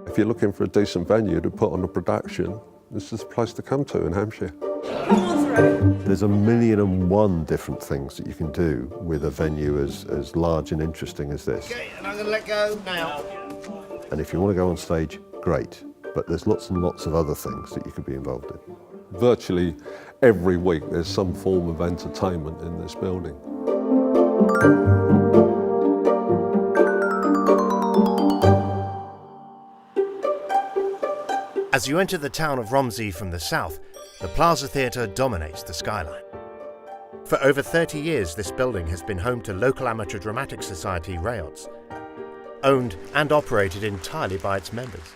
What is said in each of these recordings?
If you're looking for a decent venue to put on a production, this is the place to come to in Hampshire. There's 1,000,001 different things that you can do with a venue as large and interesting as this. Okay, and I'm going to let go now. And if you want to go on stage, great. But there's lots and lots of other things that you could be involved in. Virtually every week there's some form of entertainment in this building. As you enter the town of Romsey from the south, the Plaza Theatre dominates the skyline. For over 30 years, this building has been home to local amateur dramatic society R.A.O.D.S, owned and operated entirely by its members.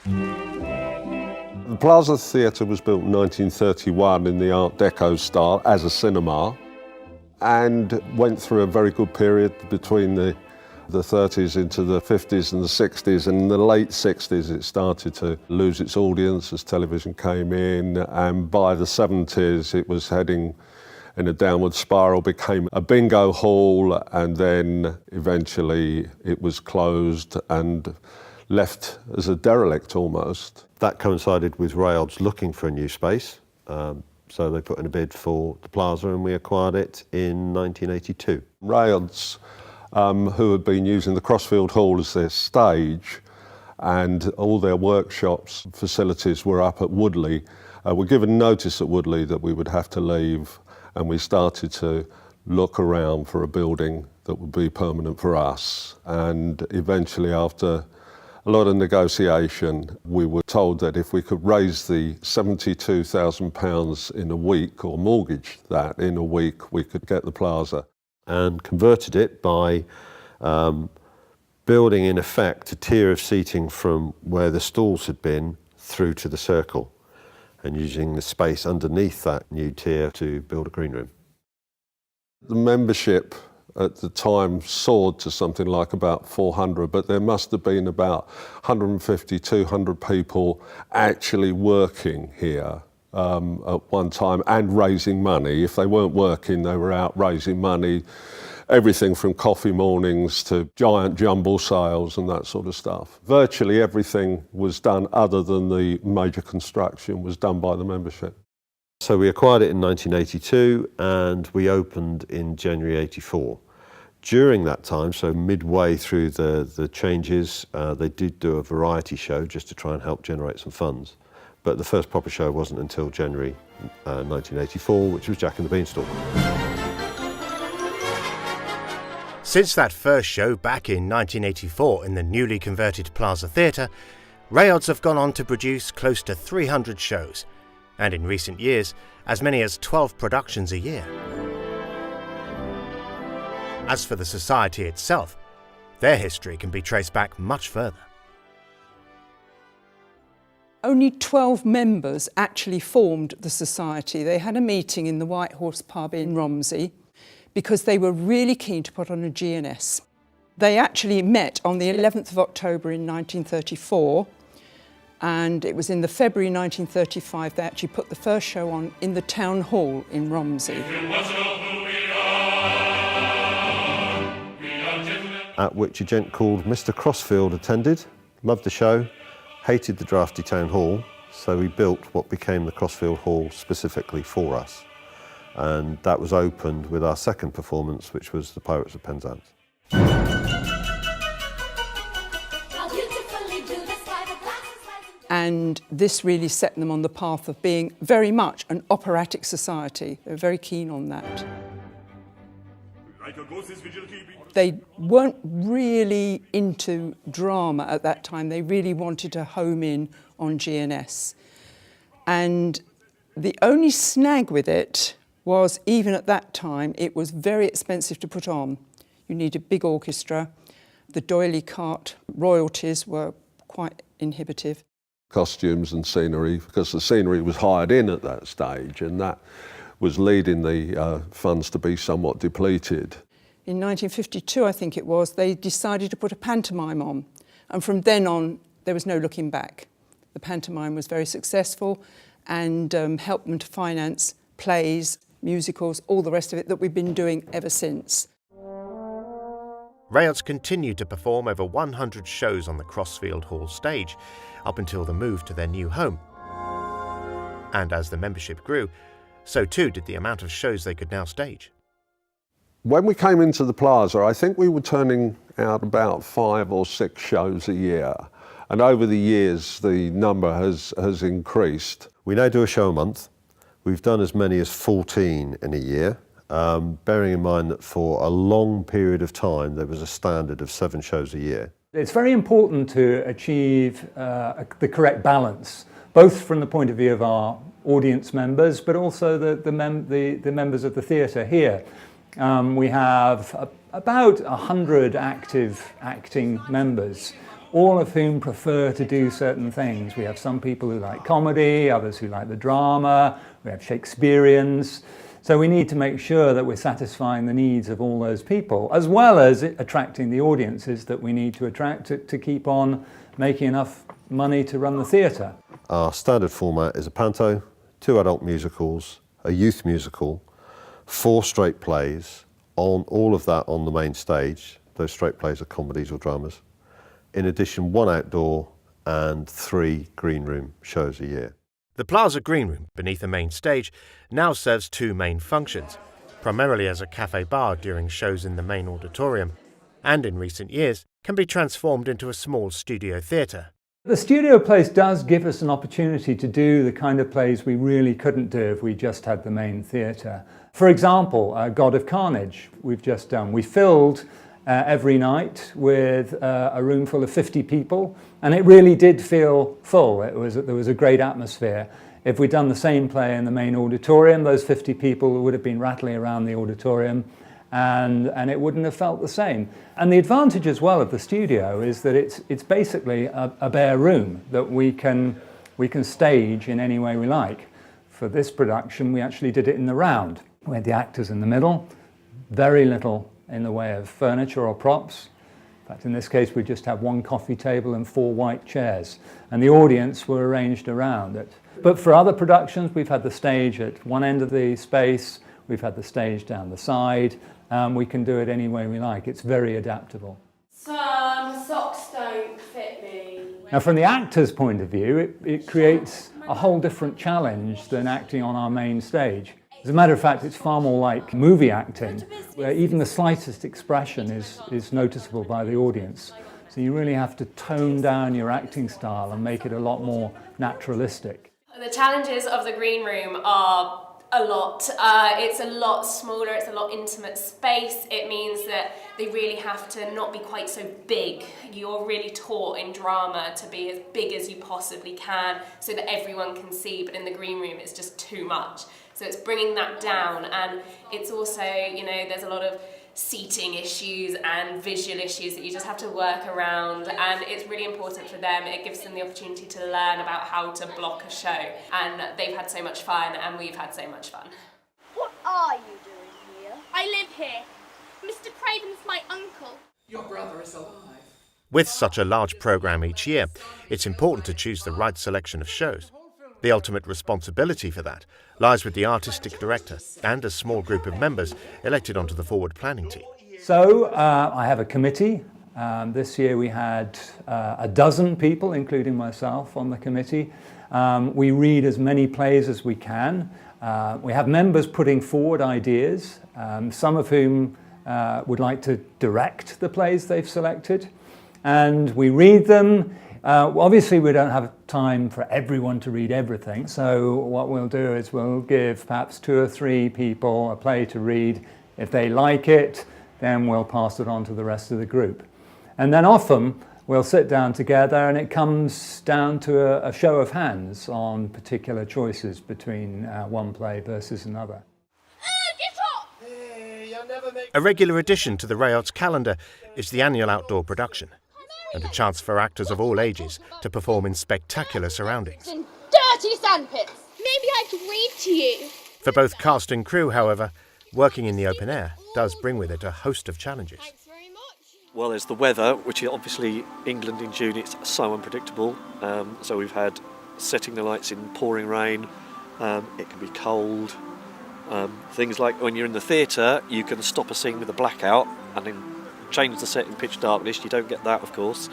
The Plaza Theatre was built in 1931 in the Art Deco style as a cinema and went through a very good period between the 30s into the 50s and the 60s, and in the late 60s it started to lose its audience as television came in, and by the 70s it was heading in a downward spiral, became a bingo hall, and then eventually it was closed and left as a derelict almost. That coincided with R.A.O.D.S looking for a new space, so they put in a bid for the Plaza and we acquired it in 1982. R.A.O.D.S, who had been using the Crossfield Hall as their stage, and all their workshops, facilities were up at Woodley, were given notice at Woodley that we would have to leave, and we started to look around for a building that would be permanent for us. And eventually, after a lot of negotiation, we were told that if we could raise the £72,000 in a week, or mortgage that in a week, we could get the Plaza. And converted it by building, in effect, a tier of seating from where the stalls had been through to the circle, and using the space underneath that new tier to build a green room. The membership at the time soared to something like about 400, but there must have been about 150, 200 people actually working here at one time and raising money. If they weren't working, they were out raising money. Everything from coffee mornings to giant jumble sales and that sort of stuff. Virtually everything was done other than the major construction was done by the membership. So we acquired it in 1982 and we opened in January 84. During that time, so midway through the changes, they did do a variety show just to try and help generate some funds. But the first proper show wasn't until January 1984, which was Jack and the Beanstalk. Since that first show back in 1984 in the newly converted Plaza Theatre, R.A.O.D.S have gone on to produce close to 300 shows, and in recent years, as many as 12 productions a year. As for the society itself, their history can be traced back much further. Only 12 members actually formed the society. They had a meeting in the White Horse pub in Romsey because they were really keen to put on a G&S. They actually met on the 11th of October in 1934, and it was in the February 1935 they actually put the first show on in the town hall in Romsey. At which a gent called Mr. Crossfield attended, loved the show, hated the drafty town hall, so he built what became the Crossfield Hall specifically for us. And that was opened with our second performance, which was the Pirates of Penzance. And this really set them on the path of being very much an operatic society. They were very keen on that. They weren't really into drama at that time. They really wanted to home in on G&S. And the only snag with it was, even at that time, it was very expensive to put on. You need a big orchestra. The doily cart royalties were quite inhibitive. Costumes and scenery, because the scenery was hired in at that stage, and that was leading the funds to be somewhat depleted. In 1952, I think it was, they decided to put a pantomime on. And from then on, there was no looking back. The pantomime was very successful and helped them to finance plays, musicals, all the rest of it that we've been doing ever since. R.A.O.D.S continued to perform over 100 shows on the Crossfield Hall stage, up until the move to their new home. And as the membership grew, so too did the amount of shows they could now stage. When we came into the Plaza, I think we were turning out about 5 or 6 shows a year. And over the years, the number has increased. We now do a show a month. We've done as many as 14 in a year, bearing in mind that for a long period of time, there was a standard of 7 shows a year. It's very important to achieve the correct balance, both from the point of view of our audience members, but also the members of the theatre here. We have about 100 active acting members, all of whom prefer to do certain things. We have some people who like comedy, others who like the drama, we have Shakespeareans. So we need to make sure that we're satisfying the needs of all those people, as well as attracting the audiences that we need to attract to keep on making enough money to run the theatre. Our standard format is a panto, 2 adult musicals, a youth musical, 4 straight plays, on all of that on the main stage. Those straight plays are comedies or dramas. In addition, 1 outdoor and 3 green room shows a year. The Plaza Green Room, beneath the main stage, now serves 2 main functions, primarily as a cafe bar during shows in the main auditorium, and in recent years can be transformed into a small studio theatre. The studio place does give us an opportunity to do the kind of plays we really couldn't do if we just had the main theatre. For example, God of Carnage we've just done. We filled every night with a room full of 50 people, and it really did feel full. There was a great atmosphere. If we'd done the same play in the main auditorium, those 50 people would have been rattling around the auditorium, and it wouldn't have felt the same. And the advantage as well of the studio is that it's basically a bare room that we can stage in any way we like. For this production, we actually did it in the round. We had the actors in the middle, very little in the way of furniture or props. In fact, in this case, we just have 1 coffee table and 4 white chairs, and the audience were arranged around it. But for other productions, we've had the stage at one end of the space, we've had the stage down the side. We can do it any way we like. It's very adaptable. Some socks don't fit me. Now, from the actor's point of view, it creates a whole different challenge than acting on our main stage. As a matter of fact, it's far more like movie acting, where even the slightest expression is noticeable by the audience. So you really have to tone down your acting style and make it a lot more naturalistic. The challenges of the green room are a lot. It's a lot smaller, it's a lot intimate space. It means that they really have to not be quite so big. You're really taught in drama to be as big as you possibly can so that everyone can see, but in the green room it's just too much. So it's bringing that down, and it's also, there's a lot of seating issues and visual issues that you just have to work around, and it's really important for them. It gives them the opportunity to learn about how to block a show, and they've had so much fun and we've had so much fun. What are you doing here? I live here. Mr. Craven's my uncle. Your brother is alive. With such a large programme each year, it's important to choose the right selection of shows. The ultimate responsibility for that lies with the artistic director and a small group of members elected onto the forward planning team. So I have a committee. This year we had a dozen people, including myself, on the committee. We read as many plays as we can. We have members putting forward ideas, some of whom would like to direct the plays they've selected. And we read them. Obviously, we don't have time for everyone to read everything, so what we'll do is we'll give perhaps 2 or 3 people a play to read. If they like it, then we'll pass it on to the rest of the group. And then often we'll sit down together and it comes down to a show of hands on particular choices between one play versus another. A regular addition to the R.A.O.D.S calendar is the annual outdoor production, and a chance for actors of all ages to perform in spectacular surroundings. In dirty sandpits. Maybe I could read to you. For both cast and crew, however, working in the open air does bring with it a host of challenges. Thanks very much. Well, there's the weather, which is obviously England in June, it's so unpredictable. So we've had setting the lights in pouring rain, it can be cold. Things like when you're in the theatre, you can stop a scene with a blackout and then change the set in pitch darkness. You don't get that, of course.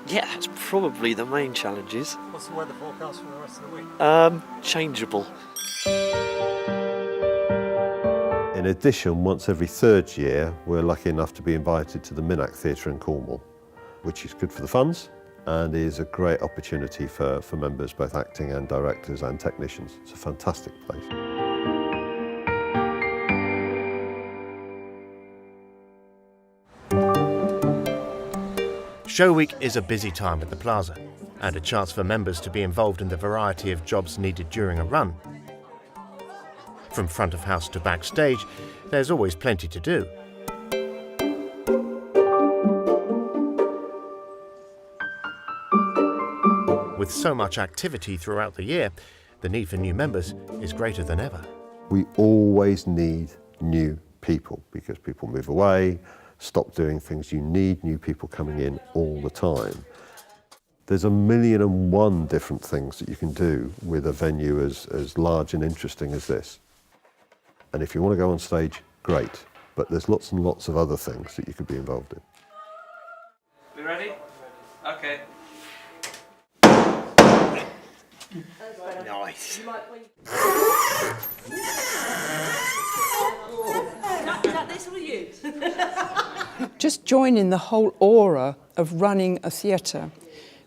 Yeah, that's probably the main challenges. What's the weather forecast for the rest of the week? Changeable. In addition, once every third year, we're lucky enough to be invited to the Minack Theatre in Cornwall, which is good for the funds and is a great opportunity for members, both acting and directors and technicians. It's a fantastic place. Show Week is a busy time at the Plaza, and a chance for members to be involved in the variety of jobs needed during a run. From front of house to backstage, there's always plenty to do. With so much activity throughout the year, the need for new members is greater than ever. We always need new people because people move away, stop doing things. You need new people coming in all the time. There's 1,000,001 different things that you can do with a venue as large and interesting as this. And if you want to go on stage, great. But there's lots and lots of other things that you could be involved in. We ready? Okay. Nice. Just join in the whole aura of running a theatre,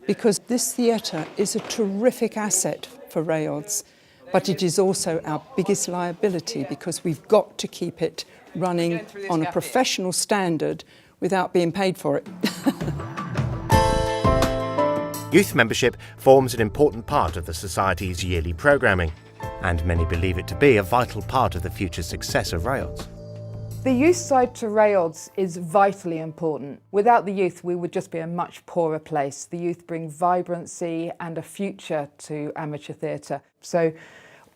because this theatre is a terrific asset for R.A.O.D.S, but it is also our biggest liability because we've got to keep it running on a professional standard without being paid for it. Youth membership forms an important part of the Society's yearly programming, and many believe it to be a vital part of the future success of R.A.O.D.S. The youth side to R.A.O.D.S is vitally important. Without the youth, we would just be a much poorer place. The youth bring vibrancy and a future to amateur theatre. So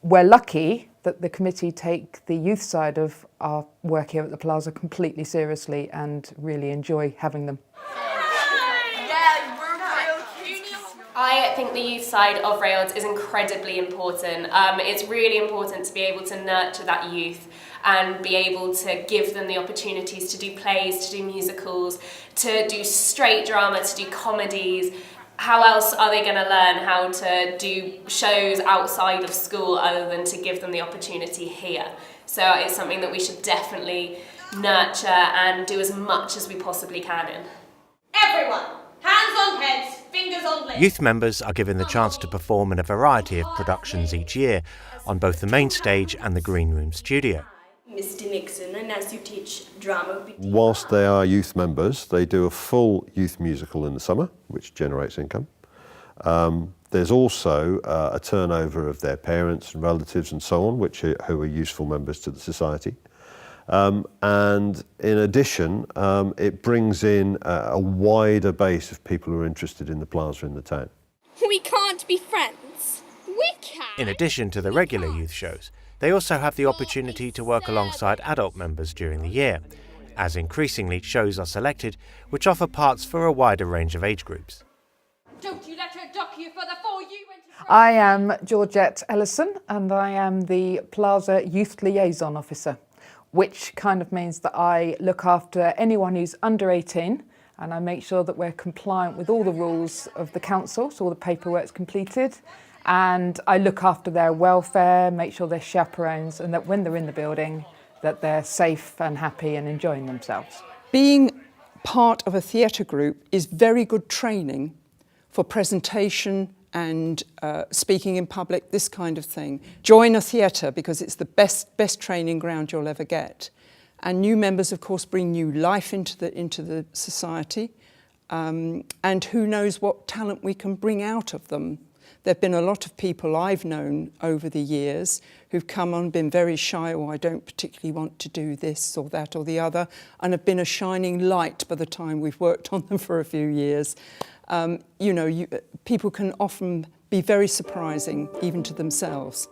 we're lucky that the committee take the youth side of our work here at the Plaza completely seriously and really enjoy having them. I think the youth side of R.A.O.D.S is incredibly important. It's really important to be able to nurture that youth and be able to give them the opportunities to do plays, to do musicals, to do straight drama, to do comedies. How else are they going to learn how to do shows outside of school other than to give them the opportunity here? So it's something that we should definitely nurture and do as much as we possibly can in. Everyone, hands on heads, fingers on lips. Youth members are given the chance to perform in a variety of productions each year on both the main stage and the Green Room studio. Mr. Nixon, and as you teach drama... Whilst they are youth members, they do a full youth musical in the summer, which generates income. There's also a turnover of their parents and relatives and so on, who are useful members to the society. And in addition, it brings in a wider base of people who are interested in the Plaza in the town. We can't be friends. We can. In addition to the regular youth shows, they also have the opportunity to work alongside adult members during the year, as increasingly shows are selected which offer parts for a wider range of age groups. Don't you let her dock you for the 4 you went to... I am Georgette Ellison and I am the Plaza Youth Liaison Officer, which kind of means that I look after anyone who's under 18 and I make sure that we're compliant with all the rules of the council, so all the paperwork's completed. And I look after their welfare, make sure they're chaperones, and that when they're in the building, that they're safe and happy and enjoying themselves. Being part of a theatre group is very good training for presentation and speaking in public, this kind of thing. Join a theatre because it's the best training ground you'll ever get. And new members, of course, bring new life into the society, and who knows what talent we can bring out of them. There have been a lot of people I've known over the years who've come on, been very shy, or I don't particularly want to do this or that or the other, and have been a shining light by the time we've worked on them for a few years. People can often be very surprising, even to themselves.